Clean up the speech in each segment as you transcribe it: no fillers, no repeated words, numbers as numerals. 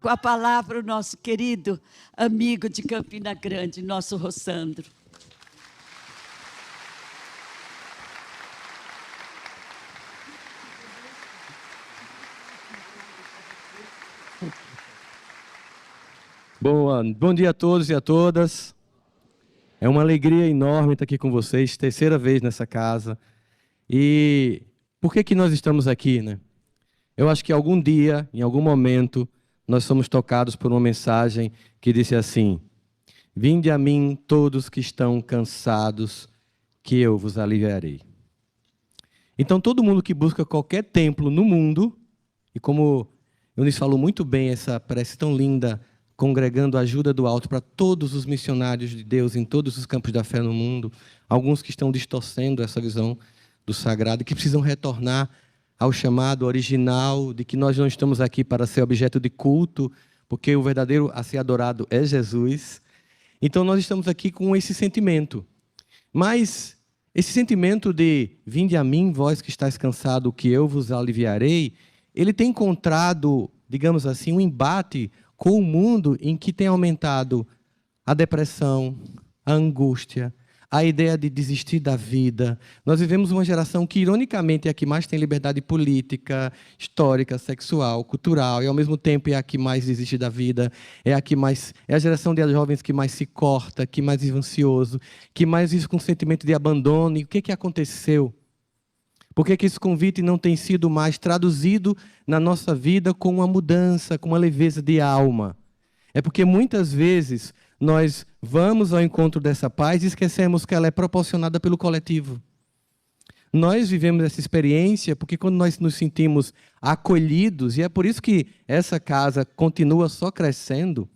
Com a palavra, o nosso querido amigo de Campina Grande, nosso Rossandro. Bom dia a todos e a todas. É uma alegria enorme estar aqui com vocês, terceira vez nessa casa. E por que nós estamos aqui, né? Eu acho que algum dia, em algum momento, nós somos tocados por uma mensagem que disse assim: vinde a mim todos que estão cansados, que eu vos aliviarei. Então, todo mundo que busca qualquer templo no mundo, e como Eunice falou muito bem, essa prece tão linda, congregando a ajuda do alto para todos os missionários de Deus em todos os campos da fé no mundo, alguns que estão distorcendo essa visão do sagrado, que precisam retornar ao chamado original de que nós não estamos aqui para ser objeto de culto, porque o verdadeiro a ser adorado é Jesus. Então nós estamos aqui com esse sentimento. Mas esse sentimento de vinde a mim, vós que estáis cansados, que eu vos aliviarei, ele tem encontrado, digamos assim, um embate com o mundo em que tem aumentado a depressão, a angústia, a ideia de desistir da vida. Nós vivemos uma geração que, ironicamente, é a que mais tem liberdade política, histórica, sexual, cultural, e, ao mesmo tempo, é a que mais desiste da vida, é a geração de jovens que mais se corta, que mais vive ansioso, que mais vive com sentimento de abandono. E o que aconteceu? Por que esse convite não tem sido mais traduzido na nossa vida com uma mudança, com uma leveza de alma? É porque muitas vezes nós vamos ao encontro dessa paz e esquecemos que ela é proporcionada pelo coletivo. Nós vivemos essa experiência porque quando nós nos sentimos acolhidos, e é por isso que essa casa continua só crescendo,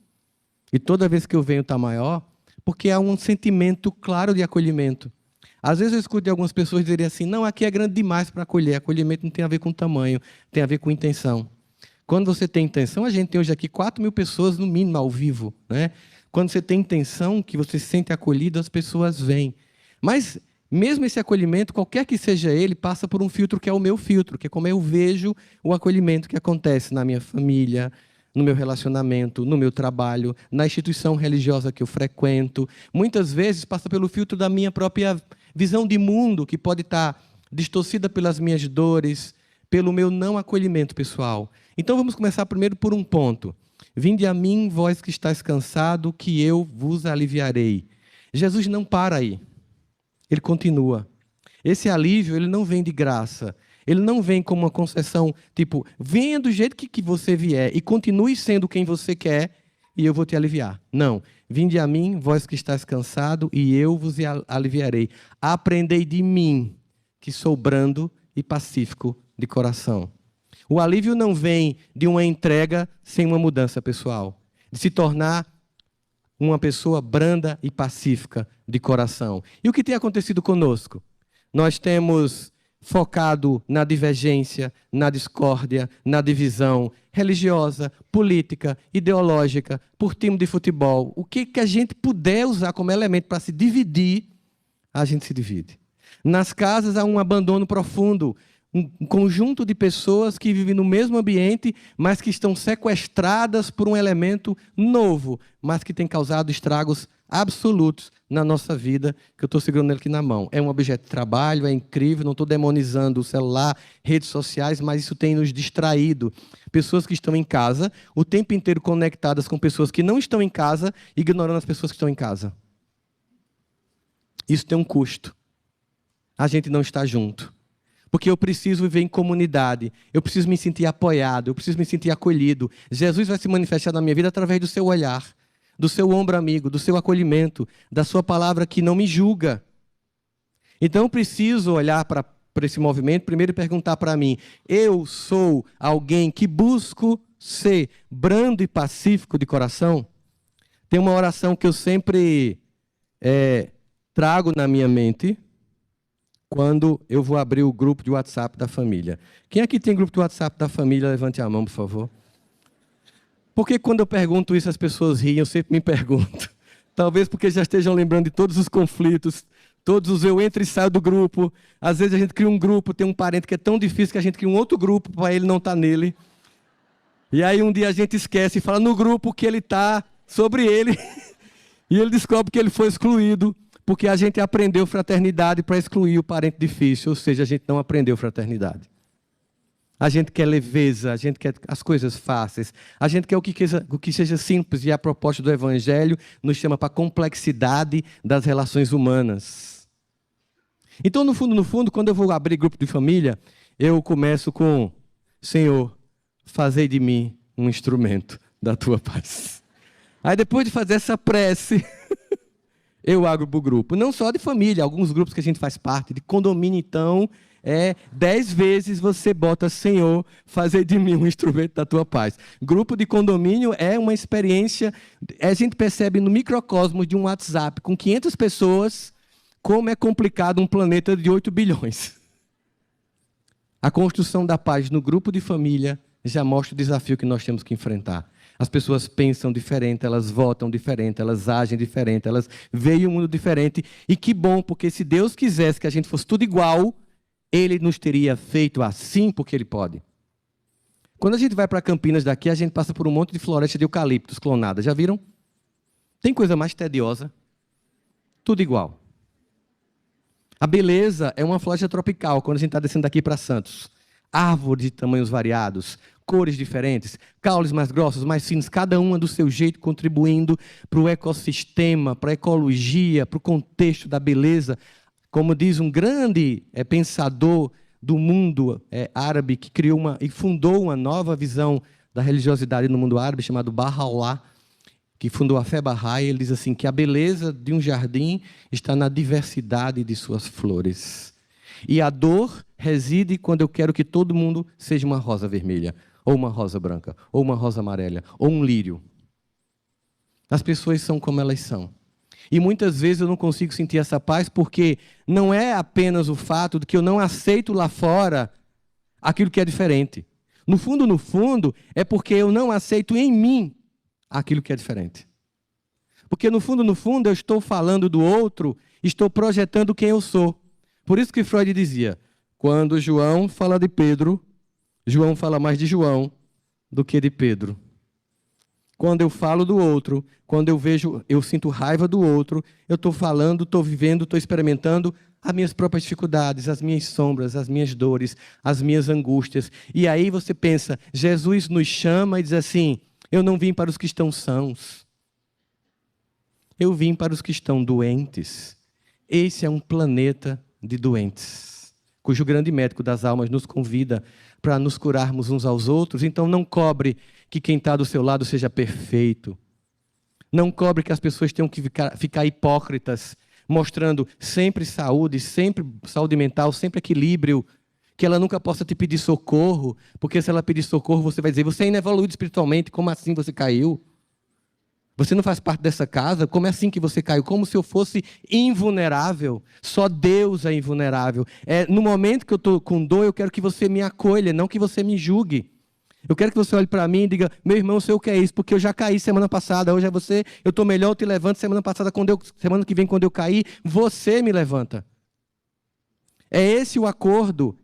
e toda vez que eu venho está maior, porque há um sentimento claro de acolhimento. Às vezes eu escuto de algumas pessoas dizerem assim, não, aqui é grande demais para acolher. Acolhimento não tem a ver com tamanho, tem a ver com intenção. Quando você tem intenção, a gente tem hoje aqui 4.000 pessoas no mínimo ao vivo, né? Quando você tem intenção, que você se sente acolhido, as pessoas vêm. Mas mesmo esse acolhimento, qualquer que seja ele, passa por um filtro que é o meu filtro, que é como eu vejo o acolhimento que acontece na minha família, no meu relacionamento, no meu trabalho, na instituição religiosa que eu frequento. Muitas vezes passa pelo filtro da minha própria visão de mundo, que pode estar distorcida pelas minhas dores, pelo meu não acolhimento pessoal. Então vamos começar primeiro por um ponto. Vinde a mim, vós que estáis cansados, que eu vos aliviarei. Jesus não para aí. Ele continua. Esse alívio, ele não vem de graça. Ele não vem como uma concessão, tipo, venha do jeito que você vier e continue sendo quem você quer e eu vou te aliviar. Não. Vinde a mim, vós que estáis cansados, e eu vos aliviarei. Aprendei de mim, que sou brando e pacífico de coração. O alívio não vem de uma entrega sem uma mudança pessoal, de se tornar uma pessoa branda e pacífica de coração. E o que tem acontecido conosco? Nós temos focado na divergência, na discórdia, na divisão religiosa, política, ideológica, por time de futebol. O que a gente puder usar como elemento para se dividir, a gente se divide. Nas casas há um abandono profundo, um conjunto de pessoas que vivem no mesmo ambiente, mas que estão sequestradas por um elemento novo, mas que tem causado estragos absolutos na nossa vida, que eu estou segurando ele aqui na mão. É um objeto de trabalho, é incrível, não estou demonizando o celular, redes sociais, mas isso tem nos distraído. Pessoas que estão em casa, o tempo inteiro conectadas com pessoas que não estão em casa, ignorando as pessoas que estão em casa. Isso tem um custo. A gente não está junto. Porque eu preciso viver em comunidade, eu preciso me sentir apoiado, eu preciso me sentir acolhido. Jesus vai se manifestar na minha vida através do seu olhar, do seu ombro amigo, do seu acolhimento, da sua palavra que não me julga. Então eu preciso olhar para esse movimento primeiro e perguntar para mim, eu sou alguém que busco ser brando e pacífico de coração? Tem uma oração que eu sempre trago na minha mente, quando eu vou abrir o grupo de WhatsApp da família. Quem aqui tem grupo de WhatsApp da família, levante a mão, por favor. Porque quando eu pergunto isso, as pessoas riem, eu sempre me pergunto. Talvez porque já estejam lembrando de todos os conflitos, todos os eu entro e saio do grupo. Às vezes a gente cria um grupo, tem um parente que é tão difícil que a gente cria um outro grupo para ele não estar nele. E aí um dia a gente esquece e fala no grupo que ele está sobre ele. E ele descobre que ele foi excluído, porque a gente aprendeu fraternidade para excluir o parente difícil, ou seja, a gente não aprendeu fraternidade. A gente quer leveza, a gente quer as coisas fáceis, a gente quer o que seja simples, e a proposta do Evangelho nos chama para a complexidade das relações humanas. Então, no fundo, quando eu vou abrir grupo de família, eu começo com: Senhor, fazei de mim um instrumento da tua paz. Aí depois de fazer essa prece, eu abro para o grupo. Não só de família, alguns grupos que a gente faz parte, de condomínio, então, 10 vezes você bota: Senhor, fazei de mim um instrumento da tua paz. Grupo de condomínio é uma experiência, a gente percebe no microcosmo de um WhatsApp, com 500 pessoas, como é complicado um planeta de 8 bilhões. A construção da paz no grupo de família já mostra o desafio que nós temos que enfrentar. As pessoas pensam diferente, elas votam diferente, elas agem diferente, elas veem um mundo diferente. E que bom, porque se Deus quisesse que a gente fosse tudo igual, Ele nos teria feito assim, porque Ele pode. Quando a gente vai para Campinas daqui, a gente passa por um monte de floresta de eucaliptos clonada. Já viram? Tem coisa mais tediosa? Tudo igual. A beleza é uma floresta tropical, quando a gente está descendo daqui para Santos. Árvores de tamanhos variados, cores diferentes, caules mais grossos, mais finos, cada uma do seu jeito, contribuindo para o ecossistema, para a ecologia, para o contexto da beleza. Como diz um grande pensador do mundo árabe, que criou e fundou uma nova visão da religiosidade no mundo árabe, chamado Baha'u'lláh, que fundou a fé Bahá'í. Ele diz assim, que a beleza de um jardim está na diversidade de suas flores. E a dor reside quando eu quero que todo mundo seja uma rosa vermelha, ou uma rosa branca, ou uma rosa amarela, ou um lírio. As pessoas são como elas são. E muitas vezes eu não consigo sentir essa paz, porque não é apenas o fato de que eu não aceito lá fora aquilo que é diferente. No fundo, é porque eu não aceito em mim aquilo que é diferente. Porque no fundo, eu estou falando do outro, estou projetando quem eu sou. Por isso que Freud dizia, quando João fala de Pedro, João fala mais de João do que de Pedro. Quando eu falo do outro, quando eu sinto raiva do outro, eu estou falando, estou vivendo, estou experimentando as minhas próprias dificuldades, as minhas sombras, as minhas dores, as minhas angústias. E aí você pensa, Jesus nos chama e diz assim, eu não vim para os que estão sãos, eu vim para os que estão doentes. Esse é um planeta de doentes, cujo grande médico das almas nos convida para nos curarmos uns aos outros. Então não cobre que quem está do seu lado seja perfeito. Não cobre que as pessoas tenham que ficar hipócritas, mostrando sempre saúde mental, sempre equilíbrio, que ela nunca possa te pedir socorro, porque se ela pedir socorro, você vai dizer, você ainda é evoluído espiritualmente, como assim você caiu? Você não faz parte dessa casa? Como é assim que você caiu? Como se eu fosse invulnerável. Só Deus é invulnerável. No momento que eu estou com dor, eu quero que você me acolha, não que você me julgue. Eu quero que você olhe para mim e diga, meu irmão, eu sei o que é isso, porque eu já caí semana passada, hoje é você, eu estou melhor, eu te levanto. Semana que vem, quando eu cair, você me levanta. É esse o acordo.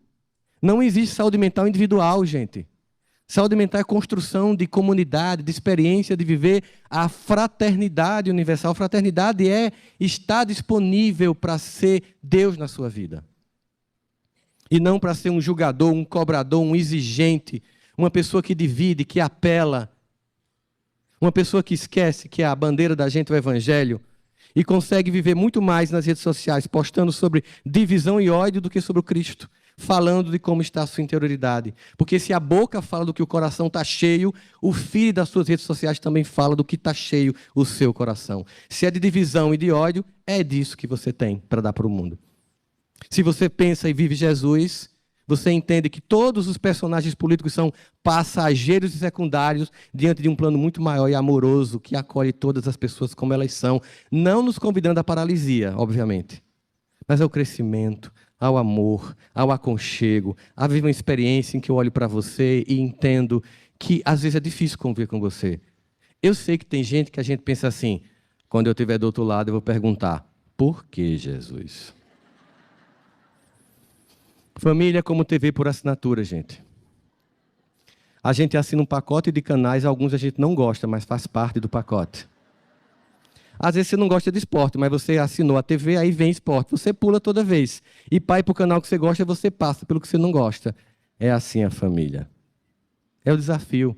Não existe saúde mental individual, gente. Saúde mental é construção de comunidade, de experiência, de viver a fraternidade universal. Fraternidade é estar disponível para ser Deus na sua vida. E não para ser um julgador, um cobrador, um exigente, uma pessoa que divide, que apela. Uma pessoa que esquece que a bandeira da gente é o Evangelho e consegue viver muito mais nas redes sociais, postando sobre divisão e ódio do que sobre o Cristo. Falando de como está a sua interioridade. Porque se a boca fala do que o coração está cheio, o feed das suas redes sociais também fala do que está cheio o seu coração. Se é de divisão e de ódio, é disso que você tem para dar para o mundo. Se você pensa e vive Jesus, você entende que todos os personagens políticos são passageiros e secundários diante de um plano muito maior e amoroso que acolhe todas as pessoas como elas são, não nos convidando à paralisia, obviamente, mas ao crescimento, ao amor, ao aconchego, a viver uma experiência em que eu olho para você e entendo que às vezes é difícil conviver com você. Eu sei que tem gente que a gente pensa assim, quando eu estiver do outro lado eu vou perguntar, por que Jesus? Família é como TV por assinatura, gente. A gente assina um pacote de canais, alguns a gente não gosta, mas faz parte do pacote. Às vezes você não gosta de esporte, mas você assinou a TV, aí vem esporte. Você pula toda vez. E para ir para o canal que você gosta, você passa pelo que você não gosta. É assim a família. É o desafio.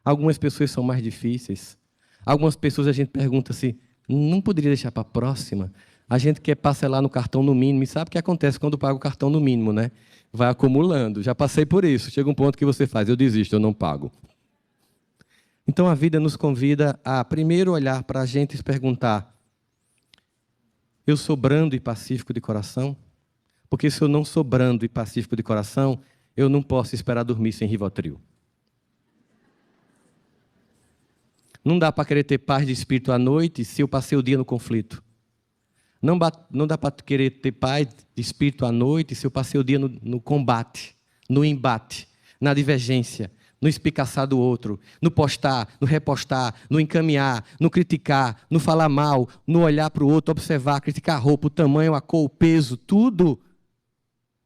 Algumas pessoas são mais difíceis. Algumas pessoas a gente pergunta assim, não poderia deixar para a próxima? A gente quer parcelar no cartão no mínimo. E sabe o que acontece quando paga o cartão no mínimo, né? Vai acumulando. Já passei por isso. Chega um ponto que você faz, eu desisto, eu não pago. Então a vida nos convida a primeiro olhar para a gente e se perguntar, eu sou brando e pacífico de coração? Porque se eu não sou brando e pacífico de coração, eu não posso esperar dormir sem Rivotril. Não dá para querer ter paz de espírito à noite se eu passei o dia no conflito. Não dá para querer ter paz de espírito à noite se eu passei o dia no combate, no embate, na divergência, no espicaçar do outro, no postar, no repostar, no encaminhar, no criticar, no falar mal, no olhar para o outro, observar, criticar a roupa, o tamanho, a cor, o peso, tudo.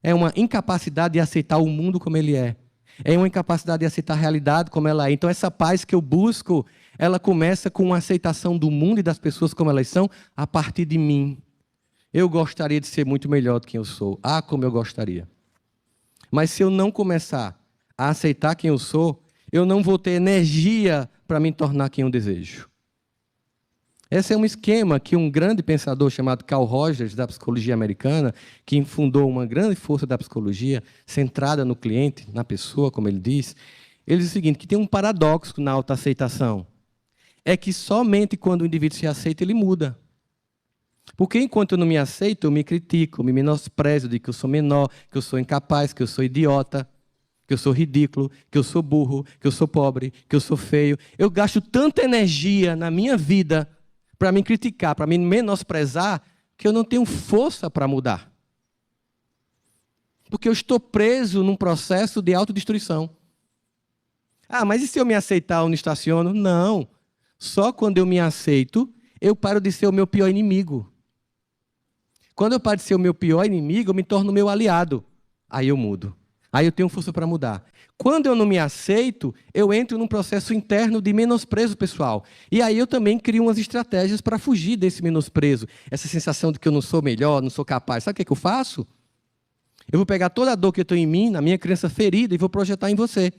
É uma incapacidade de aceitar o mundo como ele é. É uma incapacidade de aceitar a realidade como ela é. Então essa paz que eu busco, ela começa com uma aceitação do mundo e das pessoas como elas são, a partir de mim. Eu gostaria de ser muito melhor do que eu sou. Ah, como eu gostaria. Mas se eu não começar a aceitar quem eu sou, eu não vou ter energia para me tornar quem eu desejo. Esse é um esquema que um grande pensador chamado Carl Rogers, da psicologia americana, que fundou uma grande força da psicologia, centrada no cliente, na pessoa, como ele diz o seguinte, que tem um paradoxo na autoaceitação. É que somente quando o indivíduo se aceita, ele muda. Porque enquanto eu não me aceito, eu me critico, eu me menosprezo, de que eu sou menor, que eu sou incapaz, que eu sou idiota, que eu sou ridículo, que eu sou burro, que eu sou pobre, que eu sou feio. Eu gasto tanta energia na minha vida para me criticar, para me menosprezar, que eu não tenho força para mudar. Porque eu estou preso num processo de autodestruição. Ah, mas e se eu me aceitar, eu não estaciono? Não. Só quando eu me aceito, eu paro de ser o meu pior inimigo. Quando eu paro de ser o meu pior inimigo, eu me torno o meu aliado. Aí eu mudo. Aí eu tenho força para mudar. Quando eu não me aceito, eu entro num processo interno de menosprezo pessoal. E aí eu também crio umas estratégias para fugir desse menosprezo. Essa sensação de que eu não sou melhor, não sou capaz. Sabe o que eu faço? Eu vou pegar toda a dor que eu tenho em mim, na minha criança ferida, e vou projetar em você.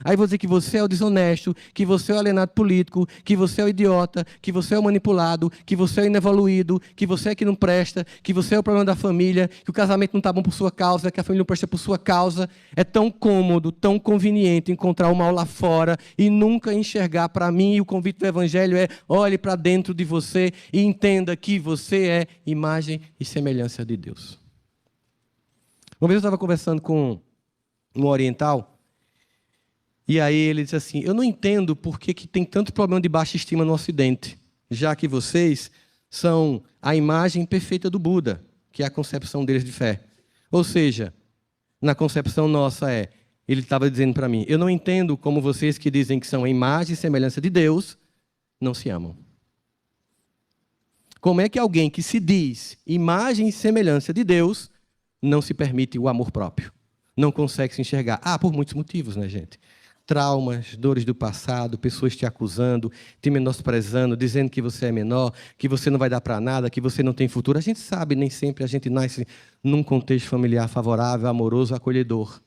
Aí vou dizer que você é o desonesto, que você é o alienado político, que você é o idiota, que você é o manipulado, que você é o inevoluído, que você é que não presta, que você é o problema da família, que o casamento não está bom por sua causa, que a família não presta por sua causa. É tão cômodo, tão conveniente encontrar o mal lá fora e nunca enxergar para mim. E o convite do Evangelho é: olhe para dentro de você e entenda que você é imagem e semelhança de Deus. Uma vez eu estava conversando com um oriental, e aí ele disse assim, eu não entendo por que tem tanto problema de baixa estima no Ocidente, já que vocês são a imagem perfeita do Buda, que é a concepção deles de fé. Ou seja, na concepção nossa ele estava dizendo para mim, eu não entendo como vocês que dizem que são a imagem e semelhança de Deus, não se amam. Como é que alguém que se diz imagem e semelhança de Deus não se permite o amor próprio? Não consegue se enxergar. Ah, por muitos motivos, né, gente? Traumas, dores do passado, pessoas te acusando, te menosprezando, dizendo que você é menor, que você não vai dar para nada, que você não tem futuro. A gente sabe, nem sempre a gente nasce num contexto familiar favorável, amoroso, acolhedor.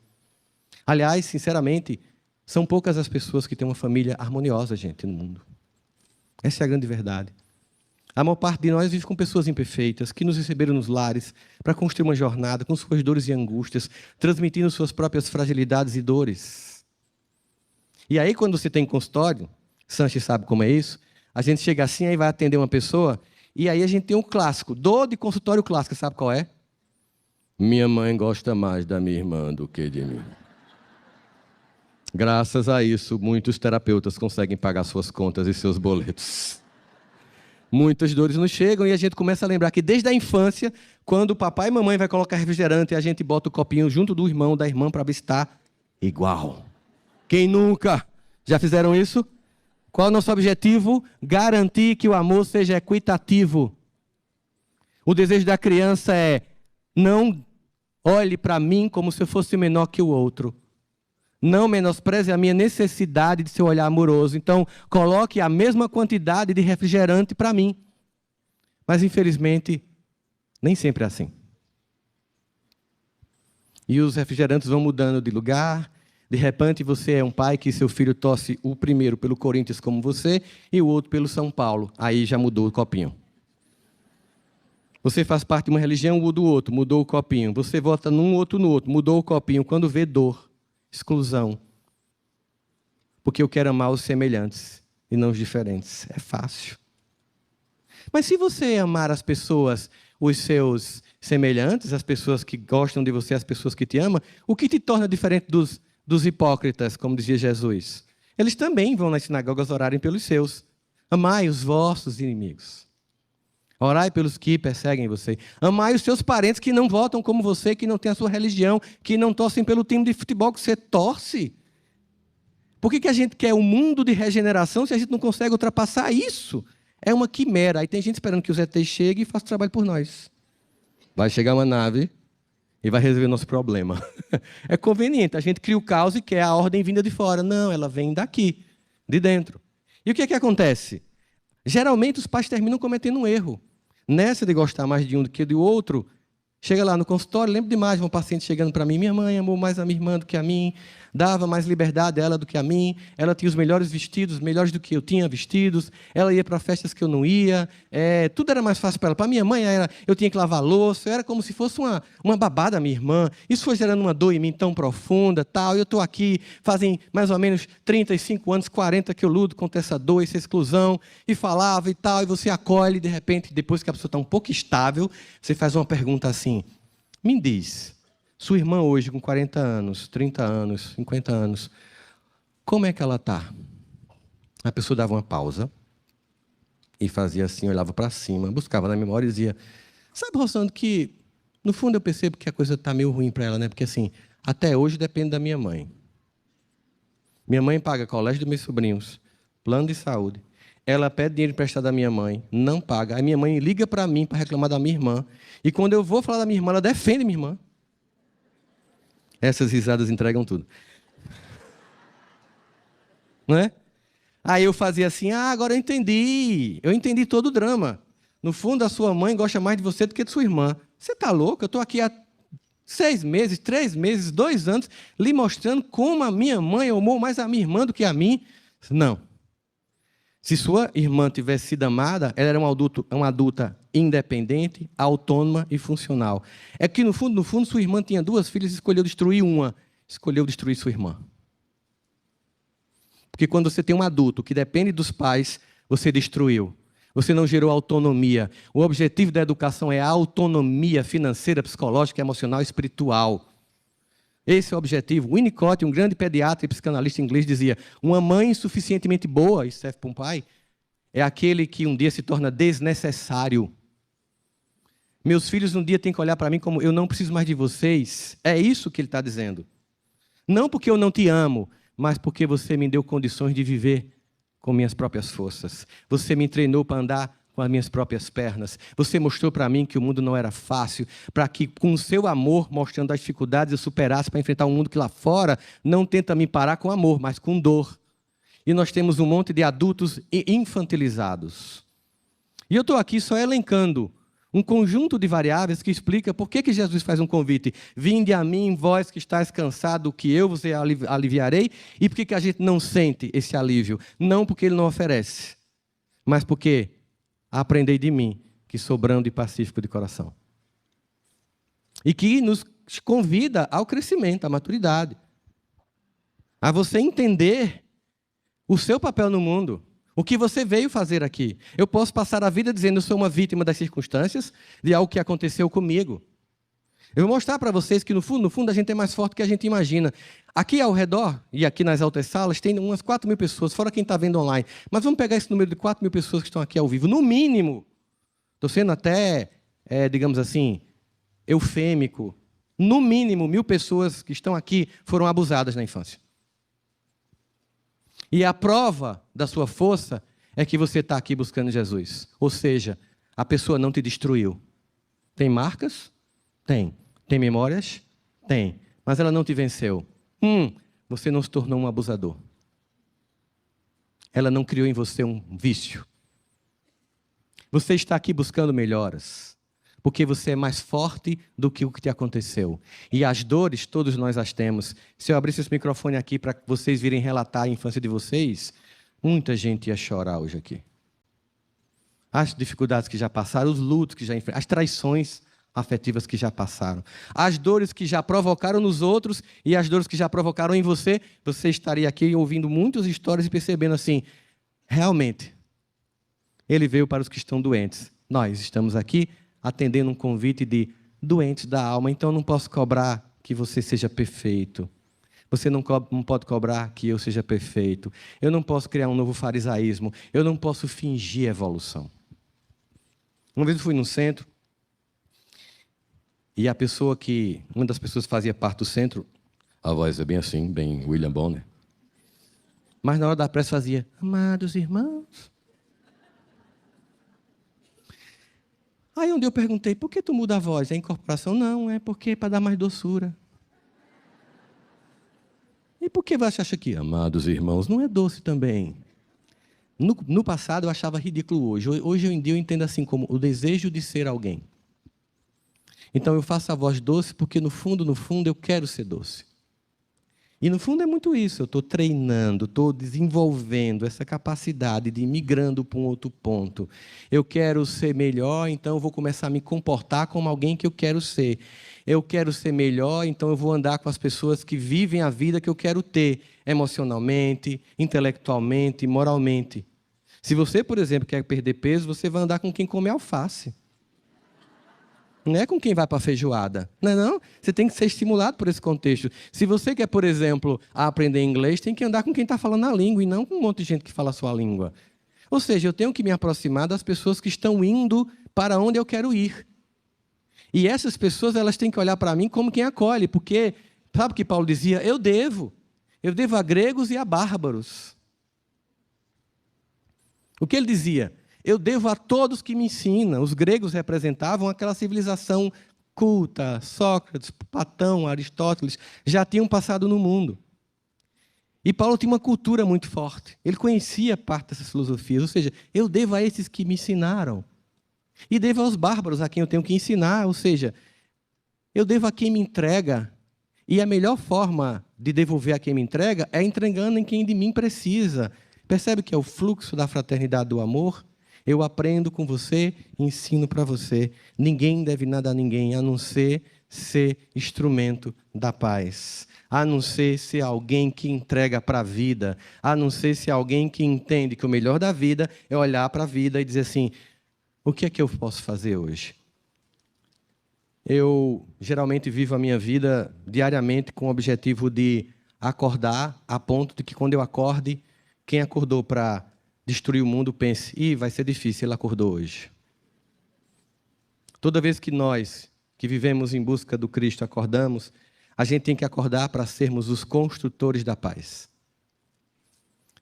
Aliás, sinceramente, são poucas as pessoas que têm uma família harmoniosa, gente, no mundo. Essa é a grande verdade. A maior parte de nós vive com pessoas imperfeitas, que nos receberam nos lares para construir uma jornada com suas dores e angústias, transmitindo suas próprias fragilidades e dores. E aí, quando você tem consultório, Sanches sabe como é isso, a gente chega assim, aí vai atender uma pessoa, e aí a gente tem um clássico, dor de consultório clássico, sabe qual é? Minha mãe gosta mais da minha irmã do que de mim. Graças a isso, muitos terapeutas conseguem pagar suas contas e seus boletos. Muitas dores nos chegam e a gente começa a lembrar que desde a infância, quando o papai e mamãe vai colocar refrigerante, a gente bota o copinho junto do irmão, da irmã, para ver se está igual. Quem nunca? Já fizeram isso? Qual é o nosso objetivo? Garantir que o amor seja equitativo. O desejo da criança é: não olhe para mim como se eu fosse menor que o outro. Não menospreze a minha necessidade de seu olhar amoroso. Então, coloque a mesma quantidade de refrigerante para mim. Mas, infelizmente, nem sempre é assim. E os refrigerantes vão mudando de lugar. De repente, você é um pai que seu filho torce o primeiro pelo Corinthians como você e o outro pelo São Paulo. Aí já mudou o copinho. Você faz parte de uma religião ou do outro, mudou o copinho. Você vota num, outro no outro, mudou o copinho. Quando vê dor, exclusão. Porque eu quero amar os semelhantes e não os diferentes. É fácil. Mas se você amar as pessoas, os seus semelhantes, as pessoas que gostam de você, as pessoas que te amam, o que te torna diferente dos hipócritas, como dizia Jesus? Eles também vão nas sinagogas orarem pelos seus. Amai os vossos inimigos. Orai pelos que perseguem você. Amai os seus parentes que não votam como você, que não têm a sua religião, que não torcem pelo time de futebol que você torce. Por que a gente quer um mundo de regeneração se a gente não consegue ultrapassar isso? É uma quimera. Aí tem gente esperando que os ETs cheguem e façam o trabalho por nós. Vai chegar uma nave e vai resolver o nosso problema. É conveniente. A gente cria o caos e quer a ordem vinda de fora. Não, ela vem daqui, de dentro. E o que acontece? Geralmente os pais terminam cometendo um erro. Nessa de gostar mais de um do que do outro, chega lá no consultório, lembro demais de um paciente chegando para mim, minha mãe amou mais a minha irmã do que a mim, dava mais liberdade a ela do que a mim, ela tinha os melhores vestidos, melhores do que eu tinha vestidos, ela ia para festas que eu não ia, tudo era mais fácil para ela. Para minha mãe, eu tinha que lavar louça, era como se fosse uma babá da minha irmã. Isso foi gerando uma dor em mim tão profunda, tal. Eu estou aqui, fazem mais ou menos 35 anos, 40 que eu luto contra essa dor, essa exclusão, e falava e tal, e você acolhe, de repente, depois que a pessoa está um pouco estável, você faz uma pergunta assim, me diz, sua irmã hoje, com 40 anos, 30 anos, 50 anos, como é que ela está? A pessoa dava uma pausa e fazia assim, olhava para cima, buscava na memória e dizia, sabe, Rossandro, que no fundo eu percebo que a coisa está meio ruim para ela, né? Porque assim, até hoje depende da minha mãe. Minha mãe paga colégio dos meus sobrinhos, plano de saúde. Ela pede dinheiro emprestado da minha mãe, não paga. Aí minha mãe liga para mim para reclamar da minha irmã. E quando eu vou falar da minha irmã, ela defende minha irmã. Essas risadas entregam tudo. Não é? Aí eu fazia assim, agora eu entendi todo o drama. No fundo, a sua mãe gosta mais de você do que de sua irmã. Você está louco? Eu estou aqui há 6 meses, 3 meses, 2 anos, lhe mostrando como a minha mãe amou mais a minha irmã do que a mim. Não. Se sua irmã tivesse sido amada, ela era uma adulta independente, autônoma e funcional. É que, no fundo, sua irmã tinha 2 filhas e escolheu destruir uma. Escolheu destruir sua irmã. Porque quando você tem um adulto que depende dos pais, você destruiu. Você não gerou autonomia. O objetivo da educação é a autonomia financeira, psicológica, emocional e espiritual. Esse é o objetivo. Winnicott, um grande pediatra e psicanalista inglês, dizia, uma mãe suficientemente boa, isso serve para um pai, é aquele que um dia se torna desnecessário. Meus filhos um dia têm que olhar para mim como, eu não preciso mais de vocês. É isso que ele está dizendo. Não porque eu não te amo, mas porque você me deu condições de viver com minhas próprias forças. Você me treinou para andar com as minhas próprias pernas. Você mostrou para mim que o mundo não era fácil, para que com o seu amor, mostrando as dificuldades, eu superasse para enfrentar um mundo que lá fora não tenta me parar com amor, mas com dor. E nós temos um monte de adultos infantilizados. E eu estou aqui só elencando um conjunto de variáveis que explica por que Jesus faz um convite. Vinde a mim, vós que estáis cansados, que eu vos aliviarei. E por que a gente não sente esse alívio? Não porque ele não oferece, mas porque aprendei de mim, que sou brando e pacífico de coração. E que nos convida ao crescimento, à maturidade. A você entender o seu papel no mundo. O que você veio fazer aqui? Eu posso passar a vida dizendo que eu sou uma vítima das circunstâncias, de algo que aconteceu comigo. Eu vou mostrar para vocês que, no fundo, a gente é mais forte do que a gente imagina. Aqui ao redor, e aqui nas altas salas, tem umas 4.000 pessoas, fora quem está vendo online. Mas vamos pegar esse número de 4.000 pessoas que estão aqui ao vivo. No mínimo, estou sendo até, digamos assim, eufêmico. No mínimo, 1.000 pessoas que estão aqui foram abusadas na infância. E a prova da sua força é que você está aqui buscando Jesus. Ou seja, a pessoa não te destruiu. Tem marcas? Tem. Tem memórias? Tem. Mas ela não te venceu. você não se tornou um abusador. Ela não criou em você um vício. Você está aqui buscando melhoras, porque você é mais forte do que o que te aconteceu. E as dores, todos nós as temos. Se eu abrisse esse microfone aqui para vocês virem relatar a infância de vocês, muita gente ia chorar hoje aqui. As dificuldades que já passaram, os lutos que já enfrentaram, as traições afetivas que já passaram, as dores que já provocaram nos outros e as dores que já provocaram em você, você estaria aqui ouvindo muitas histórias e percebendo assim, realmente, ele veio para os que estão doentes. Nós estamos aqui atendendo um convite de doentes da alma, então eu não posso cobrar que você seja perfeito. Você não pode cobrar que eu seja perfeito. Eu não posso criar um novo farisaísmo. Eu não posso fingir evolução. Uma vez eu fui num centro, e a pessoa que... Uma das pessoas que fazia parte do centro, a voz é bem assim, bem William Bonner. Mas na hora da prece fazia, amados irmãos. Aí um dia eu perguntei, por que tu muda a voz? É incorporação? Não, é porque é para dar mais doçura. E por que você acha que, amados irmãos, não é doce também? No passado eu achava ridículo hoje. Hoje em dia eu entendo assim como o desejo de ser alguém. Então eu faço a voz doce porque no fundo eu quero ser doce. E no fundo é muito isso, eu estou treinando, estou desenvolvendo essa capacidade de ir migrando para um outro ponto. Eu quero ser melhor, então eu vou começar a me comportar como alguém que eu quero ser. Eu quero ser melhor, então eu vou andar com as pessoas que vivem a vida que eu quero ter, emocionalmente, intelectualmente, moralmente. Se você, por exemplo, quer perder peso, você vai andar com quem come alface. Não é com quem vai para a feijoada. Não é não? Você tem que ser estimulado por esse contexto. Se você quer, por exemplo, aprender inglês, tem que andar com quem está falando a língua e não com um monte de gente que fala a sua língua. Ou seja, eu tenho que me aproximar das pessoas que estão indo para onde eu quero ir. E essas pessoas elas têm que olhar para mim como quem acolhe, porque, sabe o que Paulo dizia? Eu devo a gregos e a bárbaros. O que ele dizia? Eu devo a todos que me ensinam. Os gregos representavam aquela civilização culta. Sócrates, Platão, Aristóteles já tinham passado no mundo. E Paulo tinha uma cultura muito forte. Ele conhecia parte dessas filosofias. Ou seja, eu devo a esses que me ensinaram. E devo aos bárbaros a quem eu tenho que ensinar. Ou seja, eu devo a quem me entrega. E a melhor forma de devolver a quem me entrega é entregando em quem de mim precisa. Percebe que é o fluxo da fraternidade do amor? Eu aprendo com você, ensino para você. Ninguém deve nada a ninguém, a não ser instrumento da paz. A não ser alguém que entrega para a vida. A não ser alguém que entende que o melhor da vida é olhar para a vida e dizer assim, o que é que eu posso fazer hoje? Eu geralmente vivo a minha vida diariamente com o objetivo de acordar a ponto de que quando eu acorde, quem acordou para destruir o mundo, pense, vai ser difícil, ele acordou hoje. Toda vez que nós, que vivemos em busca do Cristo, acordamos, a gente tem que acordar para sermos os construtores da paz.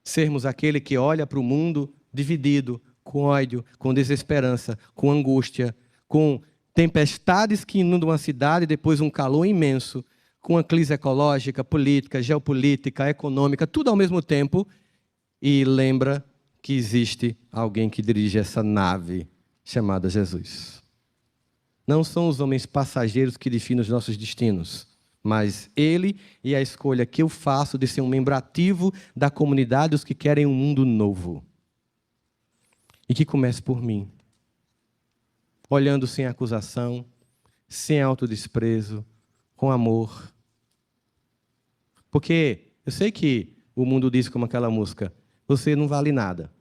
Sermos aquele que olha para o mundo dividido, com ódio, com desesperança, com angústia, com tempestades que inundam a cidade, depois um calor imenso, com uma crise ecológica, política, geopolítica, econômica, tudo ao mesmo tempo, e lembra que existe alguém que dirige essa nave chamada Jesus. Não são os homens passageiros que definem os nossos destinos, mas Ele e a escolha que eu faço de ser um membro ativo da comunidade dos que querem um mundo novo. E que comece por mim, olhando sem acusação, sem autodesprezo, com amor. Porque eu sei que o mundo diz como aquela música, você não vale nada.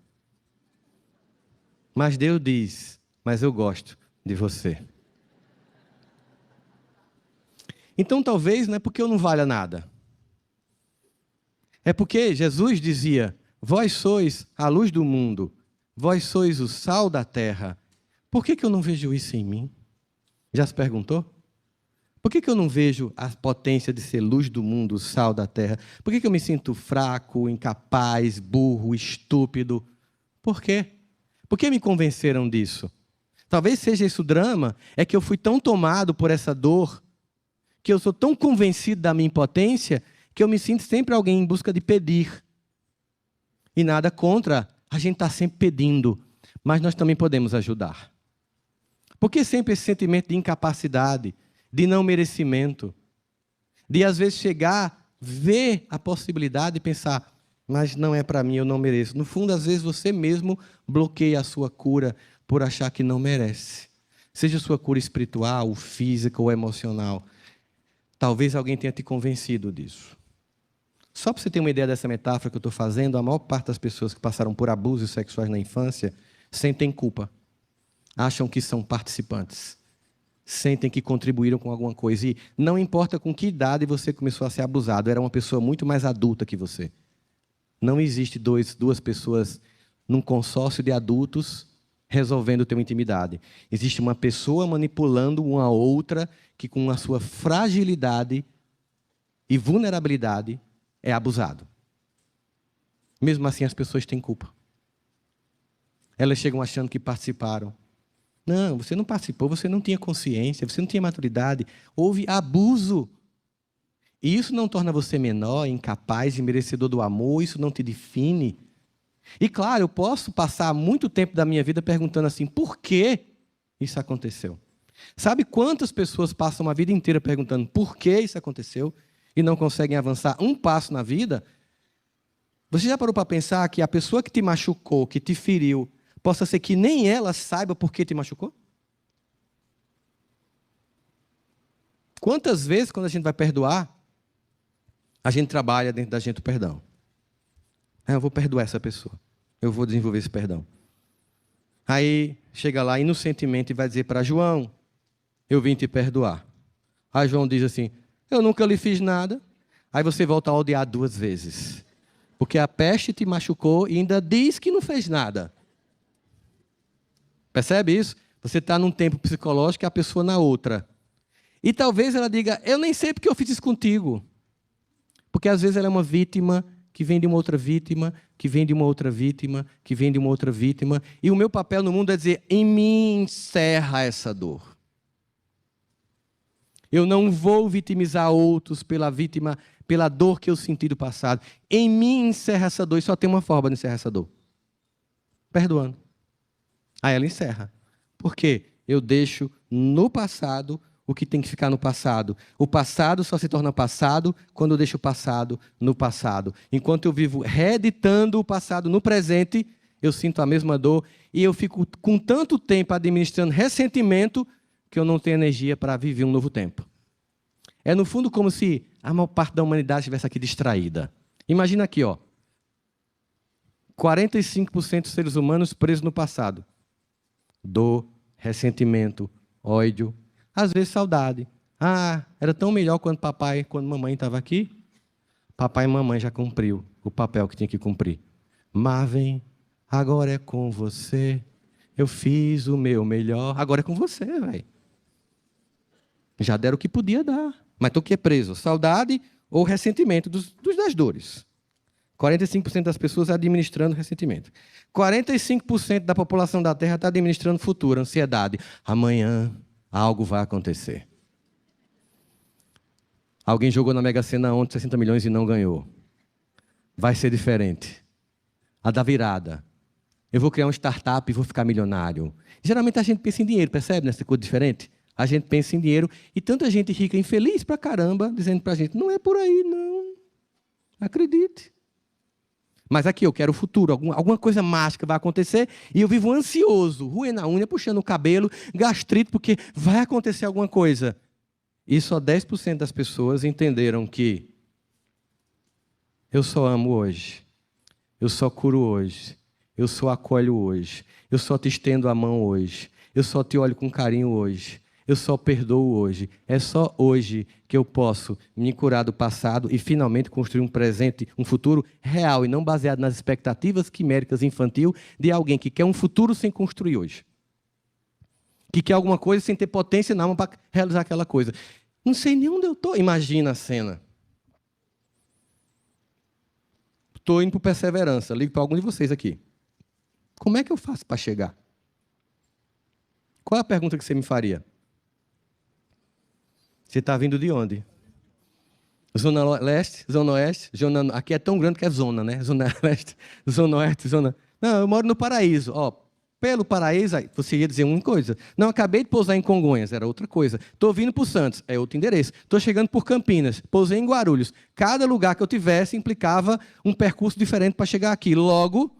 Mas Deus diz, mas eu gosto de você. Então talvez não é porque eu não valha nada. É porque Jesus dizia, vós sois a luz do mundo, vós sois o sal da terra. Por que eu não vejo isso em mim? Já se perguntou? Por que eu não vejo a potência de ser luz do mundo, o sal da terra? Por que eu me sinto fraco, incapaz, burro, estúpido? Por quê? Por que me convenceram disso? Talvez seja esse o drama, é que eu fui tão tomado por essa dor, que eu sou tão convencido da minha impotência, que eu me sinto sempre alguém em busca de pedir. E nada contra, a gente está sempre pedindo, mas nós também podemos ajudar. Por que sempre esse sentimento de incapacidade, de não merecimento, de às vezes chegar, ver a possibilidade e pensar, mas não é para mim, eu não mereço. No fundo, às vezes você mesmo bloqueia a sua cura por achar que não merece. Seja sua cura espiritual, física ou emocional. Talvez alguém tenha te convencido disso. Só para você ter uma ideia dessa metáfora que eu estou fazendo, a maior parte das pessoas que passaram por abusos sexuais na infância sentem culpa. Acham que são participantes. Sentem que contribuíram com alguma coisa. E não importa com que idade você começou a ser abusado, era uma pessoa muito mais adulta que você. Não existe duas pessoas num consórcio de adultos resolvendo ter uma intimidade. Existe uma pessoa manipulando uma outra que, com a sua fragilidade e vulnerabilidade, é abusado. Mesmo assim, as pessoas têm culpa. Elas chegam achando que participaram. Não, você não participou, você não tinha consciência, você não tinha maturidade. Houve abuso. E isso não torna você menor, incapaz e merecedor do amor, isso não te define. E claro, eu posso passar muito tempo da minha vida perguntando assim, por que isso aconteceu? Sabe quantas pessoas passam a vida inteira perguntando por que isso aconteceu e não conseguem avançar um passo na vida? Você já parou para pensar que a pessoa que te machucou, que te feriu, possa ser que nem ela saiba por que te machucou? Quantas vezes, quando a gente vai perdoar, a gente trabalha dentro da gente o perdão? Eu vou perdoar essa pessoa. Eu vou desenvolver esse perdão. Aí, chega lá inocentemente e vai dizer para João, eu vim te perdoar. Aí João diz assim, eu nunca lhe fiz nada. Aí você volta a odiar 2 vezes. Porque a peste te machucou e ainda diz que não fez nada. Percebe isso? Você está num tempo psicológico e a pessoa na outra. E talvez ela diga, eu nem sei porque eu fiz isso contigo. Porque às vezes ela é uma vítima que vem de uma outra vítima, que vem de uma outra vítima, que vem de uma outra vítima. E o meu papel no mundo é dizer, em mim encerra essa dor. Eu não vou vitimizar outros pela dor que eu senti do passado. Em mim encerra essa dor. E só tem uma forma de encerrar essa dor. Perdoando. Aí ela encerra. Por quê? Eu deixo no passado o que tem que ficar no passado. O passado só se torna passado quando eu deixo o passado no passado. Enquanto eu vivo reeditando o passado no presente, eu sinto a mesma dor e eu fico com tanto tempo administrando ressentimento que eu não tenho energia para viver um novo tempo. É, no fundo, como se a maior parte da humanidade estivesse aqui distraída. Imagina aqui, 45% dos seres humanos presos no passado. Dor, ressentimento, ódio, às vezes saudade. Era tão melhor quando mamãe estava aqui. Papai e mamãe já cumpriu o papel que tinha que cumprir. Marvin, agora é com você. Eu fiz o meu melhor. Agora é com você, velho. Já deram o que podia dar. Mas estou aqui preso. Saudade ou ressentimento das dores. 45% das pessoas administrando ressentimento. 45% da população da Terra está administrando futuro, ansiedade. Amanhã algo vai acontecer. Alguém jogou na Mega Sena ontem 60 milhões e não ganhou. Vai ser diferente. A da virada. Eu vou criar uma startup e vou ficar milionário. Geralmente a gente pensa em dinheiro, percebe nessa coisa diferente? A gente pensa em dinheiro e tanta gente rica, infeliz pra caramba, dizendo pra gente, não é por aí, não. Acredite. Mas aqui eu quero o futuro, alguma coisa mágica vai acontecer e eu vivo ansioso, roendo a unha, puxando o cabelo, gastrite, porque vai acontecer alguma coisa. E só 10% das pessoas entenderam que eu só amo hoje, eu só curo hoje, eu só acolho hoje, eu só te estendo a mão hoje, eu só te olho com carinho hoje. Eu só perdoo hoje. É só hoje que eu posso me curar do passado e finalmente construir um presente, um futuro real e não baseado nas expectativas quiméricas infantil de alguém que quer um futuro sem construir hoje. Que quer alguma coisa sem ter potência na alma para realizar aquela coisa. Não sei nem onde eu estou. Imagina a cena. Estou indo para Perseverança. Ligo para algum de vocês aqui. Como é que eu faço para chegar? Qual é a pergunta que você me faria? Você está vindo de onde? Zona Leste, Zona Oeste, zona... Aqui é tão grande que é zona, né? Zona Leste, Zona Oeste, Zona... Não, eu moro no Paraíso. Ó, pelo Paraíso, você ia dizer uma coisa. Não, acabei de pousar em Congonhas, era outra coisa. Estou vindo para o Santos, é outro endereço. Estou chegando por Campinas, pousei em Guarulhos. Cada lugar que eu tivesse implicava um percurso diferente para chegar aqui. Logo,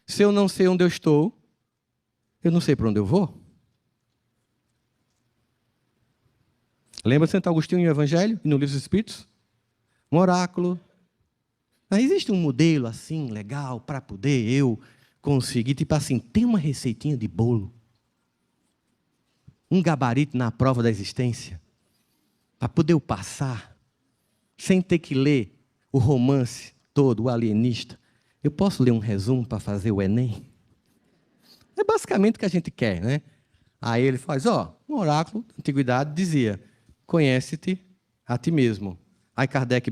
se eu não sei onde eu estou, eu não sei para onde eu vou. Lembra de Santo Agostinho no Evangelho e no Livro dos Espíritos? Um oráculo. Mas existe um modelo assim, legal, para poder eu conseguir, tipo assim, tem uma receitinha de bolo, um gabarito na prova da existência, para poder eu passar, sem ter que ler o romance todo, o alienista. Eu posso ler um resumo para fazer o Enem? É basicamente o que a gente quer, né? Aí ele faz, um oráculo da antiguidade dizia, conhece-te a ti mesmo. Aí Kardec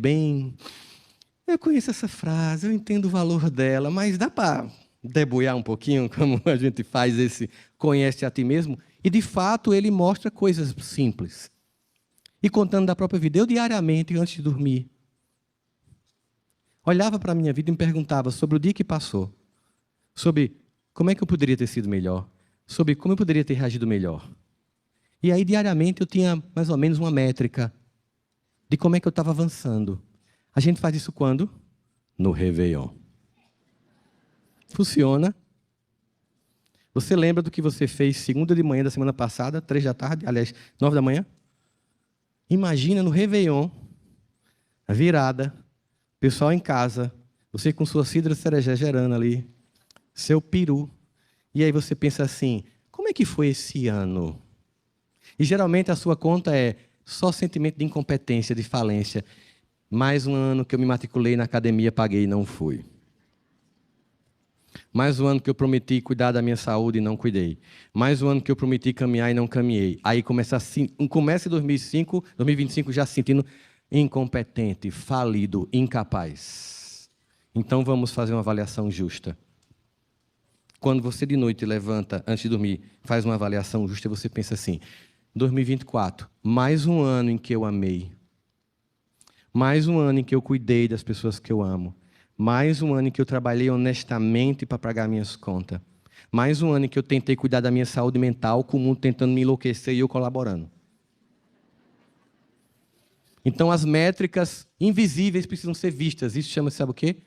eu conheço essa frase, eu entendo o valor dela, mas dá para debulhar um pouquinho como a gente faz esse conhece a ti mesmo? E, de fato, ele mostra coisas simples. E contando da própria vida, eu diariamente, antes de dormir, olhava para a minha vida e me perguntava sobre o dia que passou, sobre como é que eu poderia ter sido melhor, sobre como eu poderia ter reagido melhor. E aí, diariamente, eu tinha mais ou menos uma métrica de como é que eu estava avançando. A gente faz isso quando? No Réveillon. Funciona. Você lembra do que você fez segunda de manhã da semana passada, 3 da tarde, aliás, 9 da manhã? Imagina no Réveillon, a virada, pessoal em casa, você com sua cidra cereja gerando ali, seu peru. E aí você pensa assim, como é que foi esse ano? E geralmente a sua conta é só sentimento de incompetência, de falência. Mais um ano que eu me matriculei na academia, paguei e não fui. Mais um ano que eu prometi cuidar da minha saúde e não cuidei. Mais um ano que eu prometi caminhar e não caminhei. Aí começa em 2025 já se sentindo incompetente, falido, incapaz. Então vamos fazer uma avaliação justa. Quando você de noite levanta, antes de dormir, faz uma avaliação justa, você pensa assim, 2024, mais um ano em que eu amei. Mais um ano em que eu cuidei das pessoas que eu amo. Mais um ano em que eu trabalhei honestamente para pagar minhas contas. Mais um ano em que eu tentei cuidar da minha saúde mental, com o mundo tentando me enlouquecer e eu colaborando. Então, as métricas invisíveis precisam ser vistas. Isso chama-se, sabe o quê?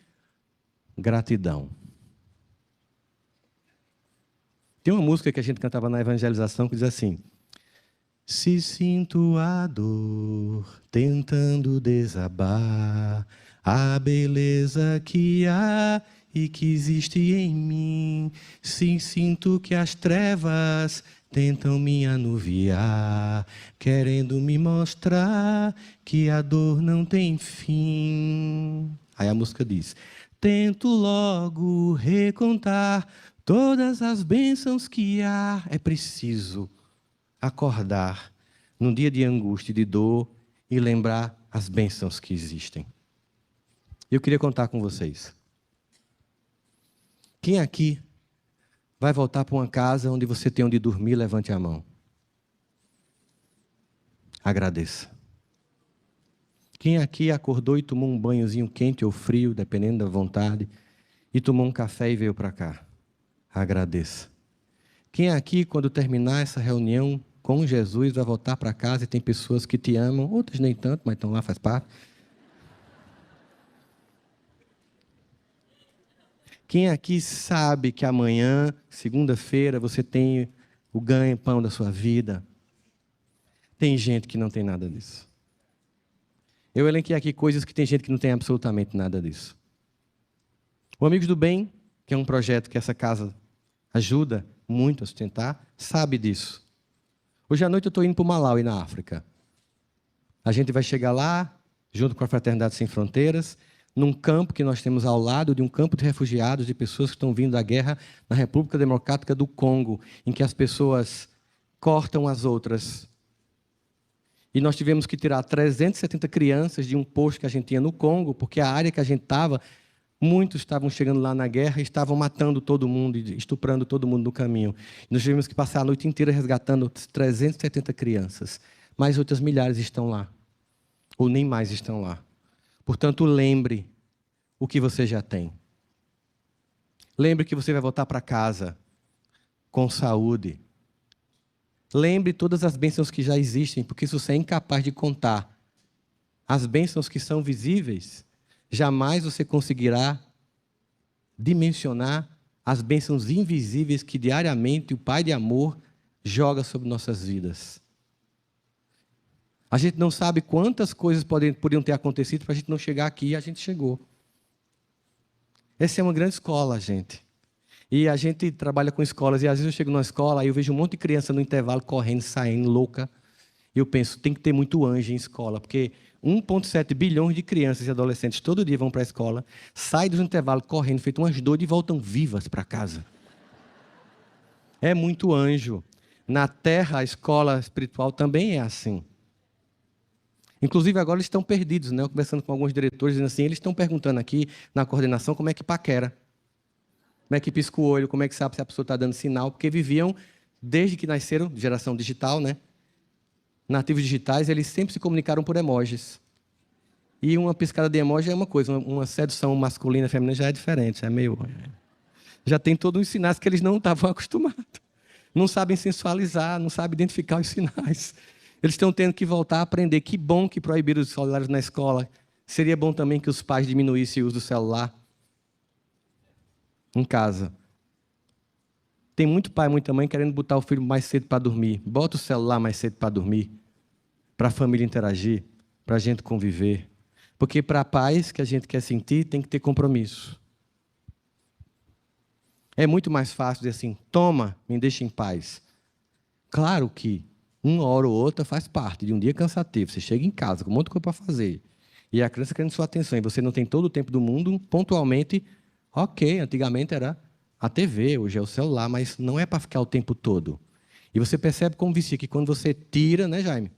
Gratidão. Tem uma música que a gente cantava na evangelização que diz assim, se sinto a dor tentando desabar a beleza que há e que existe em mim, se sinto que as trevas tentam me anuviar, querendo me mostrar que a dor não tem fim. Aí a música diz, tento logo recontar todas as bênçãos que há. É preciso acordar num dia de angústia e de dor e lembrar as bênçãos que existem. Eu queria contar com vocês. Quem aqui vai voltar para uma casa onde você tem onde dormir? Levante a mão. Agradeça. Quem aqui acordou e tomou um banhozinho quente ou frio, dependendo da vontade, e tomou um café e veio para cá? Agradeça. Quem aqui, quando terminar essa reunião com Jesus, vai voltar para casa e tem pessoas que te amam, outras nem tanto, mas estão lá, faz parte. Quem aqui sabe que amanhã, segunda-feira, você tem o ganha-pão da sua vida? Tem gente que não tem nada disso. Eu elenquei aqui coisas que tem gente que não tem absolutamente nada disso. O Amigos do Bem, que é um projeto que essa casa ajuda muito a sustentar, sabe disso. Hoje à noite eu estou indo para o Malawi, na África. A gente vai chegar lá, junto com a Fraternidade Sem Fronteiras, num campo que nós temos ao lado de um campo de refugiados, de pessoas que estão vindo da guerra na República Democrática do Congo, em que as pessoas cortam as outras. E nós tivemos que tirar 370 crianças de um posto que a gente tinha no Congo, porque a área que a gente estava, muitos estavam chegando lá na guerra e estavam matando todo mundo, e estuprando todo mundo no caminho. E nós tivemos que passar a noite inteira resgatando 370 crianças. Mais outras milhares estão lá, ou nem mais estão lá. Portanto, lembre o que você já tem. Lembre que você vai voltar para casa com saúde. Lembre todas as bênçãos que já existem, porque se você é incapaz de contar as bênçãos que são visíveis, jamais você conseguirá dimensionar as bênçãos invisíveis que diariamente o Pai de amor joga sobre nossas vidas. A gente não sabe quantas coisas poderiam ter acontecido para a gente não chegar aqui, e a gente chegou. Essa é uma grande escola, gente. E a gente trabalha com escolas, e às vezes eu chego numa escola e eu vejo um monte de criança no intervalo correndo, saindo, louca. E eu penso, tem que ter muito anjo em escola, porque 1,7 bilhões de crianças e adolescentes todo dia vão para a escola, saem do intervalo correndo, feito umas doidas, e voltam vivas para casa. É muito anjo. Na Terra, a escola espiritual também é assim. Inclusive, agora eles estão perdidos, né? Eu conversando com alguns diretores, dizendo assim, eles estão perguntando aqui na coordenação como é que paquera. Como é que pisca o olho, como é que sabe se a pessoa está dando sinal, porque viviam, desde que nasceram, geração digital, né? Nativos digitais, eles sempre se comunicaram por emojis. E uma piscada de emoji é uma coisa, uma sedução masculina e feminina já é diferente, é meio... Já tem todos os sinais que eles não estavam acostumados. Não sabem sensualizar, não sabem identificar os sinais. Eles estão tendo que voltar a aprender. Que bom que proibiram os celulares na escola. Seria bom também que os pais diminuíssem o uso do celular em casa. Tem muito pai, muita mãe querendo botar o filho mais cedo para dormir. Bota o celular mais cedo para dormir, para a família interagir, para a gente conviver. Porque para a paz que a gente quer sentir, tem que ter compromisso. É muito mais fácil dizer assim, toma, me deixa em paz. Claro que uma hora ou outra faz parte de um dia cansativo. Você chega em casa com um monte de coisa para fazer. E a criança querendo sua atenção. E você não tem todo o tempo do mundo, pontualmente. Ok, antigamente era a TV, hoje é o celular, mas não é para ficar o tempo todo. E você percebe como vicia, que quando você tira, né, Jaime?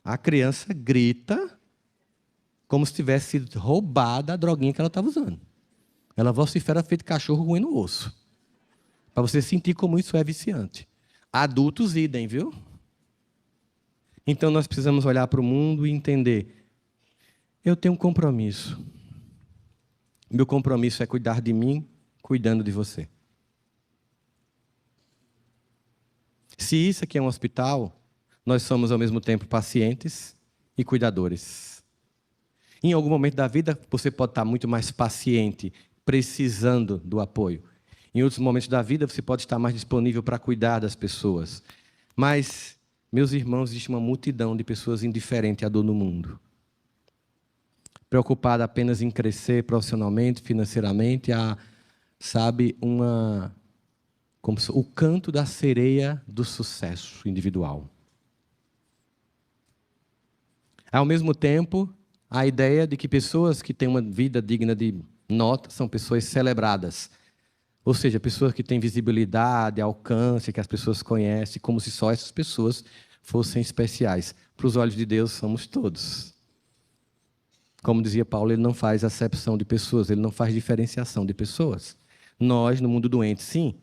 A criança grita como se tivesse sido roubada a droguinha que ela estava usando. Ela vocifera feito cachorro roendo o osso. Para você sentir como isso é viciante. Adultos idem, viu? Então nós precisamos olhar para o mundo e entender. Eu tenho um compromisso. Meu compromisso é cuidar de mim, cuidando de você. Se isso aqui é um hospital, nós somos ao mesmo tempo pacientes e cuidadores. Em algum momento da vida, você pode estar muito mais paciente, precisando do apoio. Em outros momentos da vida, você pode estar mais disponível para cuidar das pessoas. Mas, meus irmãos, existe uma multidão de pessoas indiferentes à dor no mundo. Preocupada apenas em crescer profissionalmente, financeiramente, como o canto da sereia do sucesso individual. Ao mesmo tempo, a ideia de que pessoas que têm uma vida digna de nota são pessoas celebradas. Ou seja, pessoas que têm visibilidade, alcance, que as pessoas conhecem, como se só essas pessoas fossem especiais. Para os olhos de Deus, somos todos. Como dizia Paulo, ele não faz acepção de pessoas, ele não faz diferenciação de pessoas. Nós, no mundo doente, sim.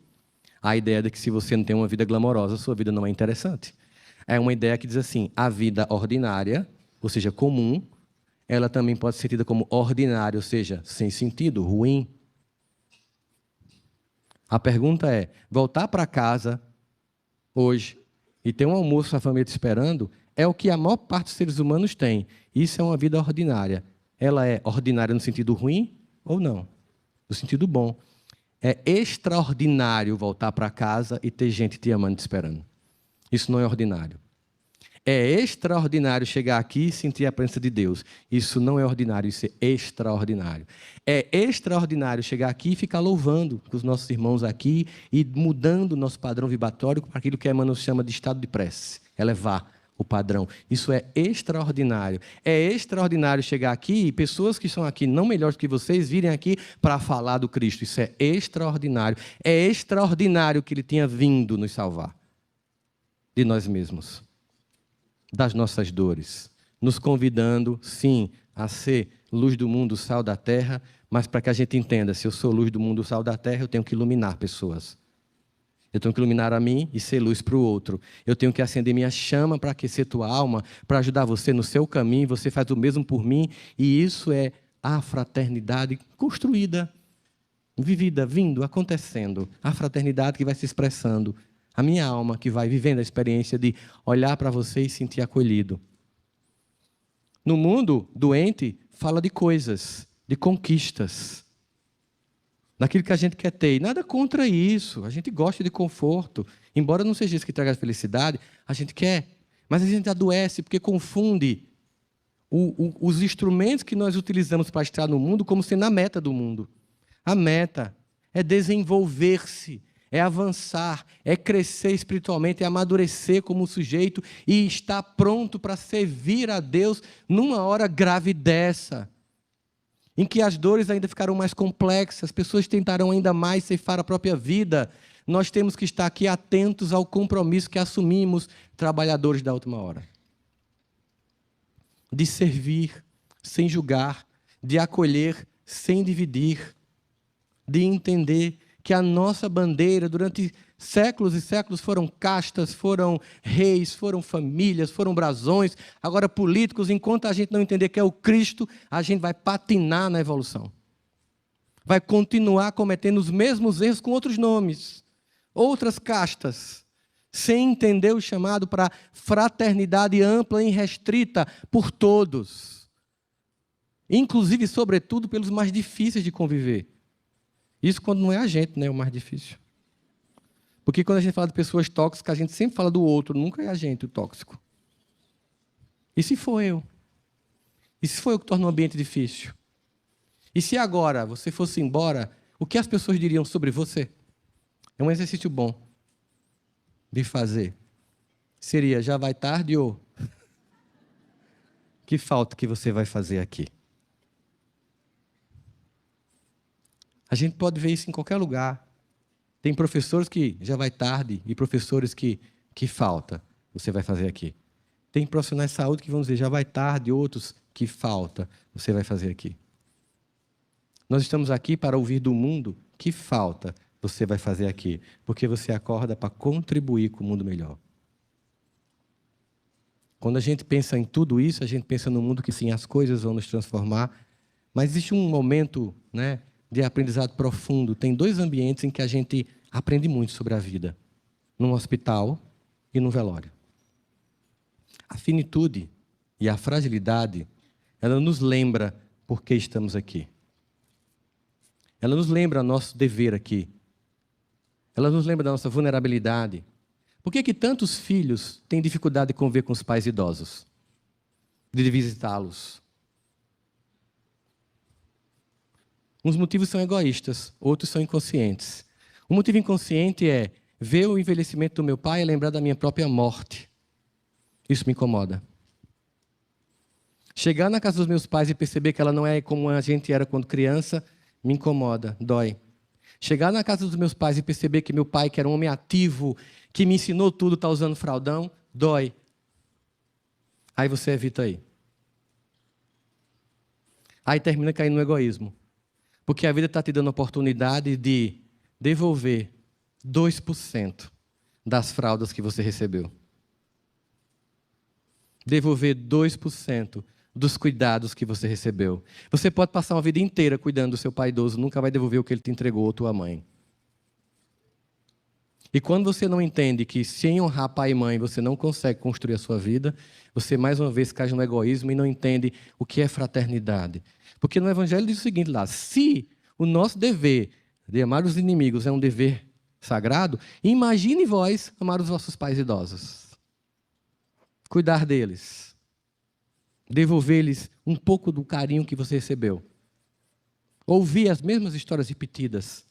A ideia de que se você não tem uma vida glamourosa, sua vida não é interessante. É uma ideia que diz assim, a vida ordinária, ou seja, comum, ela também pode ser tida como ordinária, ou seja, sem sentido, ruim. A pergunta é, voltar para casa hoje e ter um almoço, a família te esperando, é o que a maior parte dos seres humanos tem. Isso é uma vida ordinária. Ela é ordinária no sentido ruim ou não? No sentido bom. É extraordinário voltar para casa e ter gente te amando e te esperando. Isso não é ordinário. É extraordinário chegar aqui e sentir a presença de Deus. Isso não é ordinário, isso é extraordinário. É extraordinário chegar aqui e ficar louvando os nossos irmãos aqui e mudando o nosso padrão vibratório para aquilo que Emmanuel chama de estado de prece. Elevar o padrão. Isso é extraordinário. É extraordinário chegar aqui e pessoas que estão aqui, não melhores que vocês, virem aqui para falar do Cristo. Isso é extraordinário. É extraordinário que Ele tenha vindo nos salvar de nós mesmos, das nossas dores, nos convidando, sim, a ser luz do mundo, sal da terra, mas para que a gente entenda, se eu sou luz do mundo, sal da terra, eu tenho que iluminar pessoas. Eu tenho que iluminar a mim e ser luz para o outro. Eu tenho que acender minha chama para aquecer tua alma, para ajudar você no seu caminho. Você faz o mesmo por mim. E isso é a fraternidade construída, vivida, vindo, acontecendo. A fraternidade que vai se expressando. A minha alma que vai vivendo a experiência de olhar para você e sentir acolhido. No mundo doente, fala de coisas, de conquistas, daquilo que a gente quer ter. E nada contra isso. A gente gosta de conforto. Embora não seja isso que traga felicidade, a gente quer. Mas a gente adoece porque confunde os instrumentos que nós utilizamos para estar no mundo como sendo a meta do mundo. A meta é desenvolver-se, é avançar, é crescer espiritualmente, é amadurecer como sujeito e estar pronto para servir a Deus numa hora grave dessa, em que as dores ainda ficarão mais complexas, as pessoas tentarão ainda mais ceifar a própria vida. Nós temos que estar aqui atentos ao compromisso que assumimos, trabalhadores da última hora. De servir sem julgar, de acolher sem dividir, de entender que a nossa bandeira, durante séculos e séculos, foram castas, foram reis, foram famílias, foram brasões, agora políticos. Enquanto a gente não entender que é o Cristo, a gente vai patinar na evolução. Vai continuar cometendo os mesmos erros com outros nomes, outras castas, sem entender o chamado para fraternidade ampla e restrita por todos, inclusive, sobretudo, pelos mais difíceis de conviver. Isso quando não é a gente, né, o mais difícil. Porque quando a gente fala de pessoas tóxicas, a gente sempre fala do outro, nunca é a gente o tóxico. E se for eu? E se for eu que torno o ambiente difícil? E se agora você fosse embora, o que as pessoas diriam sobre você? É um exercício bom de fazer. Seria, já vai tarde ou... Que falta que você vai fazer aqui? A gente pode ver isso em qualquer lugar. Tem professores que já vai tarde e professores que falta, você vai fazer aqui. Tem profissionais de saúde que vão dizer, já vai tarde, outros que falta, você vai fazer aqui. Nós estamos aqui para ouvir do mundo que falta, você vai fazer aqui. Porque você acorda para contribuir com o mundo melhor. Quando a gente pensa em tudo isso, a gente pensa no mundo que sim, as coisas vão nos transformar. Mas existe um momento, né, de aprendizado profundo. Tem dois ambientes em que a gente aprende muito sobre a vida. Num hospital e num velório. A finitude e a fragilidade, ela nos lembra por que estamos aqui. Ela nos lembra nosso dever aqui. Ela nos lembra da nossa vulnerabilidade. Por que tantos filhos têm dificuldade de conviver com os pais idosos? De visitá-los? Uns motivos são egoístas, outros são inconscientes. O motivo inconsciente é ver o envelhecimento do meu pai e lembrar da minha própria morte. Isso me incomoda. Chegar na casa dos meus pais e perceber que ela não é como a gente era quando criança, me incomoda, dói. Chegar na casa dos meus pais e perceber que meu pai, que era um homem ativo, que me ensinou tudo, está usando fraldão, dói. Aí você evita aí. Aí termina caindo no egoísmo. Porque a vida está te dando a oportunidade de devolver 2% das fraldas que você recebeu. Devolver 2% dos cuidados que você recebeu. Você pode passar uma vida inteira cuidando do seu pai idoso, nunca vai devolver o que ele te entregou ou tua mãe. E quando você não entende que sem honrar pai e mãe você não consegue construir a sua vida, você mais uma vez cai no egoísmo e não entende o que é fraternidade. Porque no Evangelho diz o seguinte lá, se o nosso dever de amar os inimigos é um dever sagrado, imagine vós amar os vossos pais idosos. Cuidar deles. Devolver-lhes um pouco do carinho que você recebeu. Ouvir as mesmas histórias repetidas,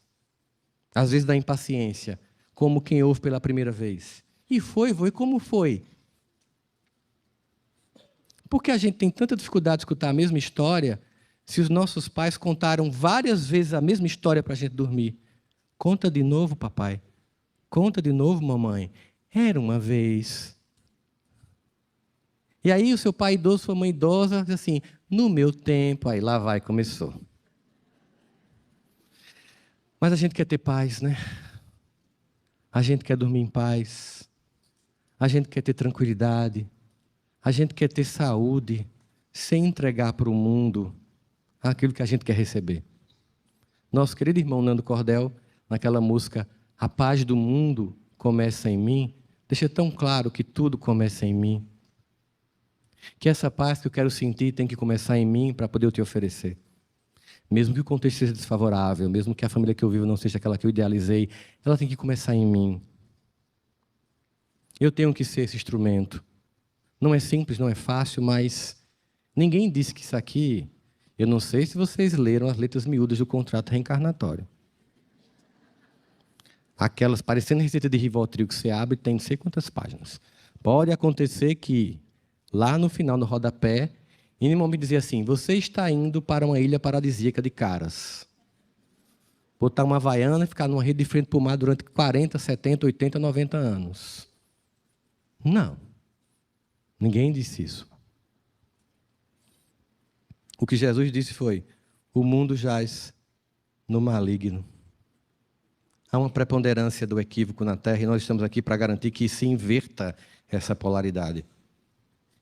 às vezes da impaciência, como quem ouve pela primeira vez. E foi, como foi? Por que a gente tem tanta dificuldade de escutar a mesma história, se os nossos pais contaram várias vezes a mesma história para a gente dormir? Conta de novo, papai. Conta de novo, mamãe. Era uma vez. E aí o seu pai idoso, sua mãe idosa, diz assim, no meu tempo, aí lá vai, começou. Mas a gente quer ter paz, né? A gente quer dormir em paz. A gente quer ter tranquilidade. A gente quer ter saúde, sem entregar para o mundo aquilo que a gente quer receber. Nosso querido irmão Nando Cordel, naquela música A Paz do Mundo Começa em Mim, deixa tão claro que tudo começa em mim. Que essa paz que eu quero sentir tem que começar em mim para poder eu te oferecer. Mesmo que o contexto seja desfavorável, mesmo que a família que eu vivo não seja aquela que eu idealizei, ela tem que começar em mim. Eu tenho que ser esse instrumento. Não é simples, não é fácil, mas ninguém disse que isso aqui... Eu não sei se vocês leram as letras miúdas do contrato reencarnatório. Aquelas parecendo receita de Rivotril que você abre, tem não sei quantas páginas. Pode acontecer que, lá no final, no rodapé, Inimon me dizia assim, você está indo para uma ilha paradisíaca de Caras. Botar uma havaiana e ficar numa rede de frente para o mar durante 40, 70, 80, 90 anos. Não. Ninguém disse isso. O que Jesus disse foi, o mundo jaz no maligno. Há uma preponderância do equívoco na Terra e nós estamos aqui para garantir que se inverta essa polaridade.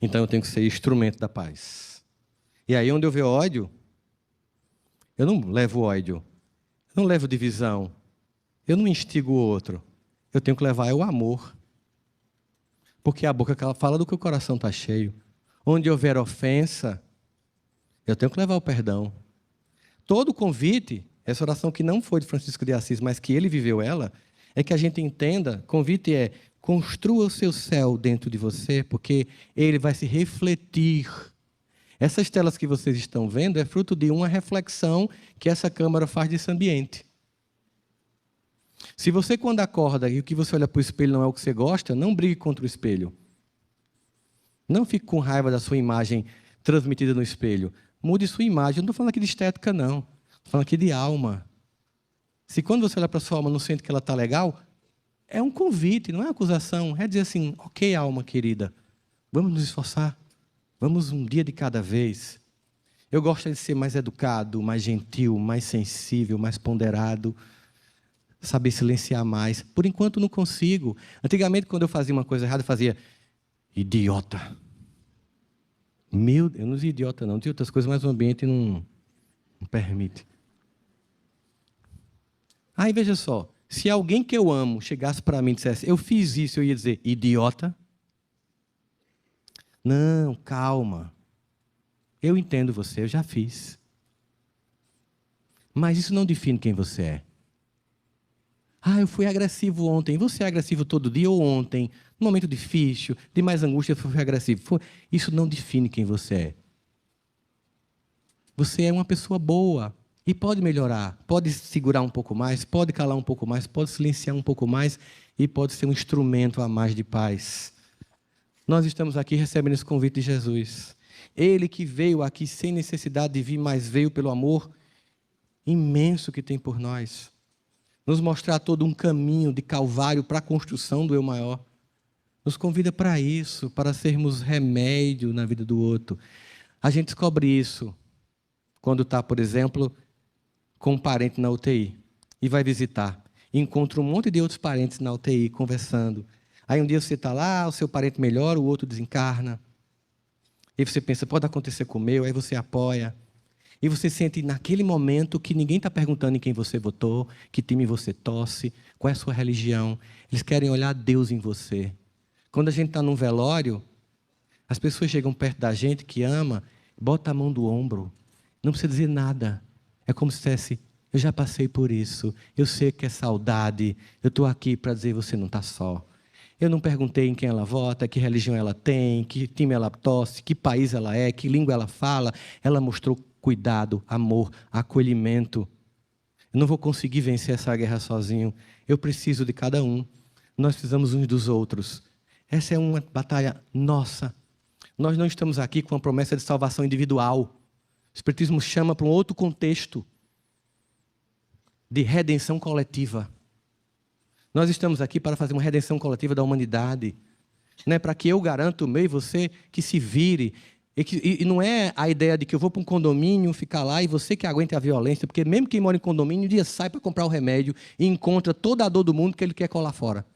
Então eu tenho que ser instrumento da paz. E aí onde eu vejo ódio, eu não levo ódio, eu não levo divisão, eu não instigo o outro. Eu tenho que levar o amor. Porque a boca fala do que o coração está cheio. Onde houver ofensa, eu tenho que levar o perdão. Todo convite, essa oração que não foi de Francisco de Assis, mas que ele viveu ela, é que a gente entenda, convite é, construa o seu céu dentro de você, porque ele vai se refletir. Essas telas que vocês estão vendo é fruto de uma reflexão que essa câmera faz desse ambiente. Se você, quando acorda, e o que você olha para o espelho não é o que você gosta, não brigue contra o espelho. Não fique com raiva da sua imagem transmitida no espelho. Mude sua imagem. Eu não estou falando aqui de estética, não. Estou falando aqui de alma. Se quando você olha para a sua alma não sente que ela está legal, é um convite, não é uma acusação. É dizer assim, ok, alma querida, vamos nos esforçar. Vamos um dia de cada vez. Eu gosto de ser mais educado, mais gentil, mais sensível, mais ponderado. Saber silenciar mais. Por enquanto não consigo. Antigamente, quando eu fazia uma coisa errada, eu fazia idiota. Eu não dizia idiota, não. Tinha outras coisas, mas o ambiente não permite. Aí, veja só. Se alguém que eu amo chegasse para mim e dissesse, eu fiz isso, eu ia dizer, idiota? Não, calma. Eu entendo você, eu já fiz. Mas isso não define quem você é. Eu fui agressivo ontem. Você é agressivo todo dia ou ontem? Num momento difícil, de mais angústia, você foi agressivo. Isso não define quem você é. Você é uma pessoa boa e pode melhorar. Pode segurar um pouco mais, pode calar um pouco mais, pode silenciar um pouco mais e pode ser um instrumento a mais de paz. Nós estamos aqui recebendo esse convite de Jesus. Ele que veio aqui sem necessidade de vir, mas veio pelo amor imenso que tem por nós. Nos mostrar todo um caminho de calvário para a construção do eu maior. Nos convida para isso, para sermos remédio na vida do outro. A gente descobre isso quando está, por exemplo, com um parente na UTI e vai visitar. E encontra um monte de outros parentes na UTI conversando. Aí um dia você está lá, o seu parente melhora, o outro desencarna. E você pensa, pode acontecer com o meu, aí você apoia. E você sente naquele momento que ninguém está perguntando em quem você votou, que time você torce, qual é a sua religião. Eles querem olhar Deus em você. Quando a gente está num velório, as pessoas chegam perto da gente que ama, bota a mão do ombro, não precisa dizer nada. É como se dissesse, eu já passei por isso, eu sei que é saudade, eu estou aqui para dizer você não está só. Eu não perguntei em quem ela vota, que religião ela tem, que time ela torce, que país ela é, que língua ela fala. Ela mostrou cuidado, amor, acolhimento. Eu não vou conseguir vencer essa guerra sozinho. Eu preciso de cada um. Nós precisamos uns dos outros. Essa é uma batalha nossa. Nós não estamos aqui com a promessa de salvação individual. O Espiritismo chama para um outro contexto de redenção coletiva. Nós estamos aqui para fazer uma redenção coletiva da humanidade. Não é para que eu garanto o meu e você que se vire. E não é a ideia de que eu vou para um condomínio, ficar lá e você que aguenta a violência, porque mesmo quem mora em condomínio, um dia sai para comprar o remédio e encontra toda a dor do mundo que ele quer colar fora.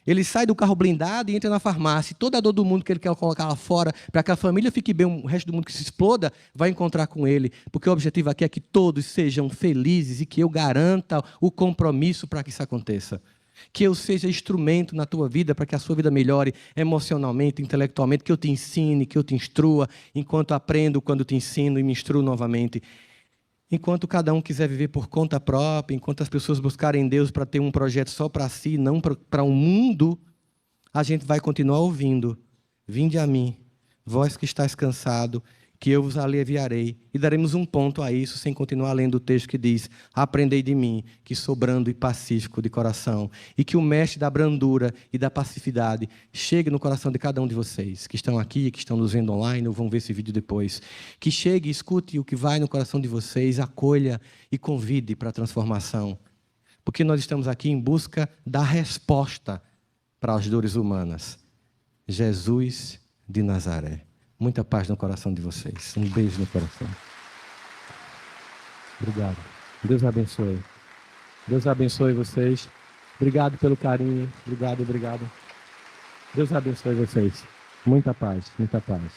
Ele sai do carro blindado e entra na farmácia. E toda a dor do mundo que ele quer colocar lá fora, para que a família fique bem, o resto do mundo que se exploda, vai encontrar com ele. Porque o objetivo aqui é que todos sejam felizes e que eu garanta o compromisso para que isso aconteça. Que eu seja instrumento na tua vida para que a sua vida melhore emocionalmente, intelectualmente, que eu te ensine, que eu te instrua, enquanto aprendo, quando te ensino e me instruo novamente. Enquanto cada um quiser viver por conta própria, enquanto as pessoas buscarem Deus para ter um projeto só para si, não para um mundo, a gente vai continuar ouvindo. Vinde a mim, vós que estáis cansado, que eu vos aliviarei. E daremos um ponto a isso, sem continuar lendo o texto que diz: aprendei de mim, que sou brando e pacífico de coração. E que o mestre da brandura e da pacificidade chegue no coração de cada um de vocês, que estão aqui, que estão nos vendo online, ou vão ver esse vídeo depois. Que chegue e escute o que vai no coração de vocês, acolha e convide para a transformação. Porque nós estamos aqui em busca da resposta para as dores humanas. Jesus de Nazaré. Muita paz no coração de vocês. Um beijo no coração. Obrigado. Deus abençoe. Deus abençoe vocês. Obrigado pelo carinho. Obrigado. Deus abençoe vocês. Muita paz, muita paz.